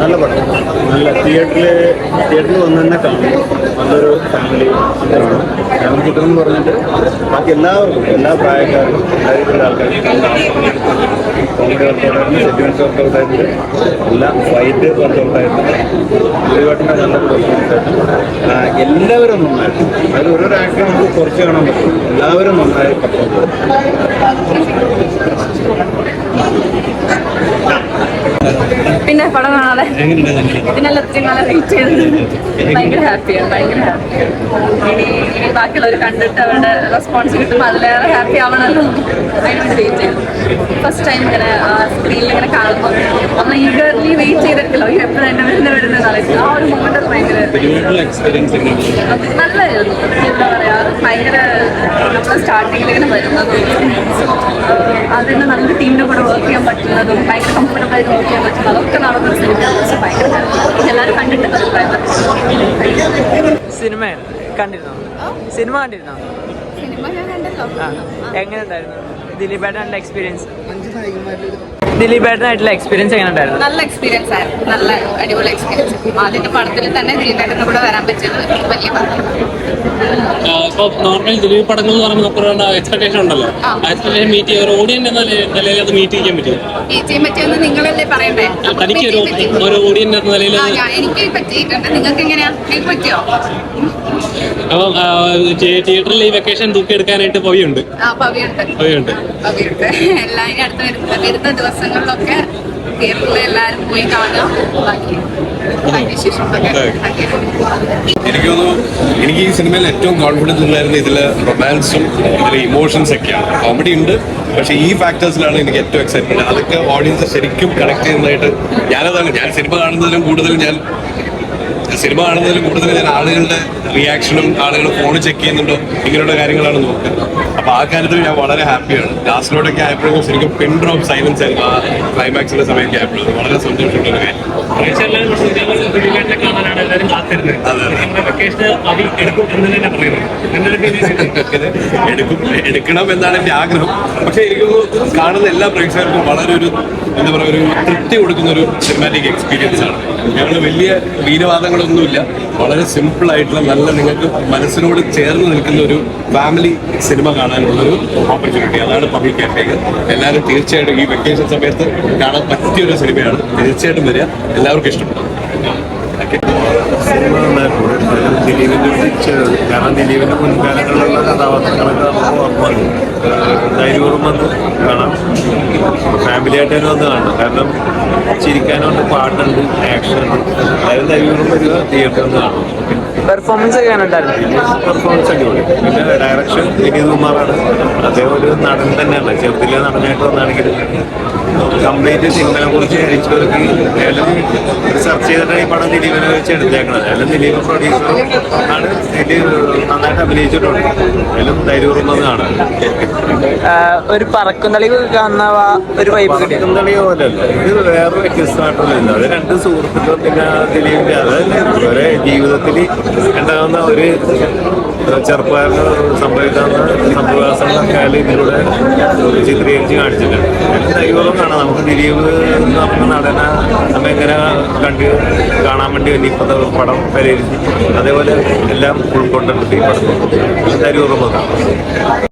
നല്ല പടം, നല്ല തിയേറ്ററിൽ വന്ന് തന്നെ കാണും. നല്ലൊരു ഫാമിലി ചിത്രമാണ്. ഫാമിലി ചിത്രം എന്ന് പറഞ്ഞിട്ട് ബാക്കി എല്ലാവർക്കും, എല്ലാ പ്രായക്കാർക്കും, എല്ലാവരും ആൾക്കാർക്കും കോമഡി വർക്കൗട്ടായിരുന്നു, സെന്റിമെൻറ്റ്സ് വർക്കൗട്ടായിരുന്നു, എല്ലാം ഫൈറ്റ് വർക്കൗട്ടായിരുന്നു, ഒരുപാട്ടിൻ്റെ നല്ലൊരു പെർഫോമൻസ് ആയിരുന്നു. എല്ലാവരും നന്നായിരുന്നു. അതിൽ ഓരോ ആക്ടർ നമുക്ക് കുറച്ച് കാണാൻ പറ്റും. എല്ലാവരും നന്നായി പെർഫോം ചെയ്തു. പിന്നെ പടം കാണാതെ ഇതിനെല്ലാം ഒത്തിരി നല്ല വെയിറ്റ് ചെയ്തത് ഭയങ്കര ഹാപ്പിയാണ്. ഇനി ബാക്കിയുള്ളവർ കണ്ടിട്ട് അവരുടെ റെസ്പോൺസ് കിട്ടുമ്പോൾ അതിലേറെ ഹാപ്പി ആവണമല്ലോ. അതിനുവേണ്ടി വെയിറ്റ് ചെയ്തു. ഫസ്റ്റ് ടൈം ഇങ്ങനെ സ്ക്രീനിൽ ഇങ്ങനെ കാണുമ്പോൾ നമ്മൾ ഈഗർലി വെയിറ്റ് ചെയ്തിട്ടില്ലോ ഈ എപ്പോഴും എന്നെ വരുന്നതാണ്. ആ ഒരു മൊമെന്റ് ഭയങ്കര നല്ലതായിരുന്നു. എന്താ പറയുക, ഭയങ്കര നമ്മൾ സ്റ്റാർട്ടിങ്ങിൽ ഇങ്ങനെ വരുന്നതും അതിന് നല്ലൊരു ടീമിൻ്റെ കൂടെ വർക്ക് ചെയ്യാൻ പറ്റുന്നതും ഭയങ്കര കംഫർട്ടബിൾ ആയിട്ട് വർക്ക് ചെയ്യാൻ പറ്റുന്നതും അതൊക്കെ നടന്നൊരു സിനിമയാണ്. ഭയങ്കര എല്ലാവരും കണ്ടിട്ട് അഭിപ്രായം. സിനിമ കണ്ടിരുന്നോ? സിനിമ കണ്ടിരുന്നോ? ഞാൻ കണ്ടല്ലോ. എങ്ങനെ ഉണ്ടായിരുന്നു ദിലീപേട്ടനായിട്ടുള്ള എക്സ്പീരിയൻസ്? ദിലീപേട്ടനായിട്ടുള്ള എക്സ്പീരിയൻസ് എങ്ങനെ ഉണ്ടായിരുന്നു? നല്ല എക്സ്പീരിയൻസ് ആയിരുന്നു. നല്ല അടിപൊളി എക്സ്പീരിയൻസ്. ആദ്യത്തെ പടത്തിൽ തന്നെ ദിലീപേട്ടൻ്റെ കൂടെ വരാൻ പറ്റിയത് വലിയ നോർമൽ ദിലീപ് പടങ്ങൾ എന്ന് പറയുമ്പോൾ എക്സ്പെക്ടേഷൻ ഉണ്ടല്ലോ. എക്സ്പെക്ടേഷൻ മീറ്റ് ചെയ്യാൻ ഒരു ഓഡിയൻസ് എന്ന നിലയിൽ അത് മീറ്റ് ചെയ്യാൻ പറ്റുമെന്ന് നിങ്ങളല്ലേ പറയണ്ടേ? തനിക്ക് ഒരു ഓഡിയൻസ് എന്ന നിലയിൽ എനിക്ക് പറ്റിയിട്ടുണ്ട്. നിങ്ങൾക്ക് എങ്ങനെയാ? എനിക്ക് പറ്റിയോ? അപ്പം തിയേറ്ററിൽ ഈ വെക്കേഷൻ തൂക്കിയെടുക്കാനായിട്ട് പവിയുണ്ട്. എല്ലാവരും അടുത്ത വരുന്ന ദിവസങ്ങളിലൊക്കെ തിയേറ്ററിൽ എല്ലാവരും പോയി കാണാം. എനിക്ക് തോന്നുന്നു എനിക്ക് ഈ സിനിമയിൽ ഏറ്റവും കോൺഫിഡൻസ് ഉണ്ടായിരുന്നത് ഇതിലെ റൊമാൻസും ഇതിലെ ഇമോഷൻസ് ഒക്കെയാണ്. കോമഡി ഉണ്ട്, പക്ഷെ ഈ ഫാക്ടേഴ്സിലാണ് എനിക്ക് ഏറ്റവും എക്സൈറ്റ്മെന്റ്. അതൊക്കെ ഓഡിയൻസ് ശരിക്കും കണക്ട് ചെയ്യുന്നതായിട്ട് ഞാൻ സിനിമ കാണുന്നതിലും കൂടുതൽ ഞാൻ ആളുകളുടെ റിയാക്ഷനും ആളുകൾ ഫോൺ ചെക്ക് ചെയ്യുന്നുണ്ടോ ഇങ്ങനെയുള്ള കാര്യങ്ങളാണ് നോക്കുന്നത്. അപ്പൊ ആ കാര്യത്തിൽ ഞാൻ വളരെ ഹാപ്പിയാണ്. ലാസ്റ്റിലോട്ടൊക്കെ ആയപ്പോഴും ശരിക്കും പിൻ ഡ്രോപ്പ് സൈലൻസ് ആയിരുന്നു ആ ക്ലൈമാക്സിന്റെ സമയമൊക്കെ ആയപ്പോഴും. വളരെ സന്തോഷമുള്ള ഒരു കാര്യം. എടുക്കണം എന്നാണ് എന്റെ ആഗ്രഹം. പക്ഷെ എനിക്കൊന്ന് കാണുന്ന എല്ലാ പ്രേക്ഷകർക്കും വളരെ ഒരു എന്താ പറയുക, ഒരു തൃപ്തി കൊടുക്കുന്ന ഒരു സിനിമാറ്റിക് എക്സ്പീരിയൻസ് ആണ്. ഞങ്ങൾ വലിയ വീരവാദങ്ങളൊന്നുമില്ല, വളരെ സിമ്പിൾ ആയിട്ടുള്ള നല്ല നിങ്ങൾക്ക് മനസ്സിനോട് ചേർന്ന് നിൽക്കുന്ന ഒരു ഫാമിലി സിനിമ കാണാനുള്ളൊരു ഓപ്പർച്യൂണിറ്റി. അതാണ് പബ്ലിക് ക്യാഫേക്ക്. എല്ലാവരും തീർച്ചയായിട്ടും ഈ വെക്കേഷൻ സമയത്ത് കാണാൻ പറ്റിയൊരു സിനിമയാണ്. തീർച്ചയായിട്ടും വരിക, എല്ലാവർക്കും ഇഷ്ടപ്പെടും. സിനിമ നന്നായിട്ടുണ്ട്. ദിലീപിൻ്റെ പിക്ചർ, കാരണം ദിലീപിൻ്റെ മുൻകാലങ്ങളിലുള്ള കഥാപാത്രങ്ങളൊക്കെ നമുക്ക് ഓർമ്മയുണ്ട്. ധൈര്യപൂർവ്വം വന്ന് കാണാം. ഫാമിലിയായിട്ട് തന്നെ വന്ന് കാണണം. കാരണം ചിരിക്കാനുണ്ട്, പാട്ടുണ്ട്, ആക്ഷൻ ഉണ്ട്. അതായത് ധൈര്യപൂർവ്വം വരിക, തിയേറ്ററിൽ വന്ന് കാണണം. പെർഫോമൻസ് ഒക്കെ എങ്ങനെ ഉണ്ടായിരുന്നു? പെർഫോമൻസ് അടിപൊളി. പിന്നെ ഡയറക്ഷൻ വിനീത് കുമാറാണ്. അദ്ദേഹം ഒരു നടൻ തന്നെയല്ല, ചെറുതിലെ നടനായിട്ട് വന്നാണെങ്കിൽ കംപ്ലീറ്റ് സിനിമയെ കുറിച്ച് അരിച്ചവർക്ക് ഏലം സെർച്ച് ചെയ്തിട്ടാണ് ഈ പടം ദിലീപിനെ വെച്ച് എടുത്തേക്കുന്നത്. ഏലം ദിലീപ് പ്രൊഡ്യൂസറും ആണ്. ദിലീപ് നന്നായിട്ട് അഭിനയിച്ചിട്ടുണ്ട്. ഏലം ധൈര്യപൂർവ്വം കാണാൻ. ഒരു പറക്കുന്തളി കാണുന്ന ഒരു വൈബ്. പറക്കുന്തളിയോ പോലെയല്ല, ഇത് വേറെ വ്യത്യസ്തമായിട്ടുള്ള ഇല്ല. അത് രണ്ട് സുഹൃത്തുക്കളും പിന്നെ ദിലീപിന്റെ അതായത് ഒരേ ജീവിതത്തിൽ ഉണ്ടാകുന്ന ഒരു ചെറുപ്പക്കാരന് സംഭവിക്കാവുന്ന സംഭവവാസങ്ങളൊക്കെ ഇതിലൂടെ ചിത്രീകരിച്ച് കാണിച്ചിട്ടുണ്ട്. ധൈര്യപൂർവ്വം കാണാം. നമുക്ക് ദിലീപ് നമുക്ക് നടന എങ്ങനെ കാണാൻ വേണ്ടി ഇപ്പോഴത്തെ പടം പരിഹരിച്ച് അതേപോലെ എല്ലാം ഉൾക്കൊണ്ടിട്ടുണ്ട് ഈ പടം. ധൈര്യപൂർവ്വം കാണാം.